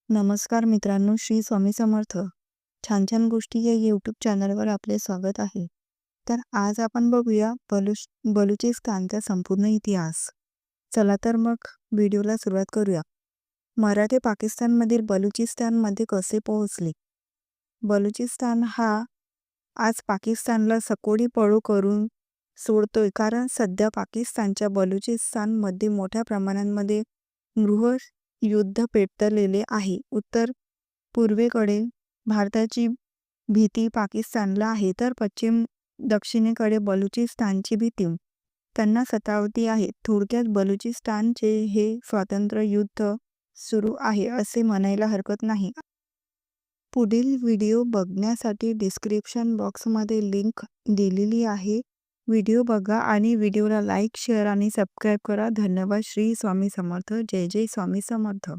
नमस्कार मित्रांनो, श्री स्वामी समर्थ. छान छान गोष्टी या यूट्यूब चॅनलवर आपले स्वागत आहे. तर आज आपण बघूया बलुचिस्तानचा संपूर्ण इतिहास. चला तर मग व्हिडिओला सुरुवात करूया. मराठे पाकिस्तानमधील बलुचिस्तानमध्ये कसे पोहोचले? बलुचिस्तान हा आज पाकिस्तानला सकोडी पळू करून सोडतोय, कारण सध्या पाकिस्तानच्या बलुचिस्तानमध्ये मोठ्या प्रमाणामध्ये गृह युद्ध पेटलेले आहे. उत्तर पूर्वेकडे भारताची भीती पाकिस्तानला आहे, तर दक्षिणेकडे बलुचिस्तानची भीती त्यांना सतावती आहे. थोडक्यात बलुचिस्तानचे हे स्वातंत्र्य युद्ध सुरू आहे असे म्हणायला हरकत नाही. पुढील व्हिडिओ बघण्यासाठी डिस्क्रिप्शन बॉक्समध्ये लिंक दिलेली आहे. व्हिडिओ बघा आणि व्हिडिओला लाईक, शेअर आणि सबस्क्राईब करा. धन्यवाद. श्री स्वामी समर्थ. जय जय स्वामी समर्थ.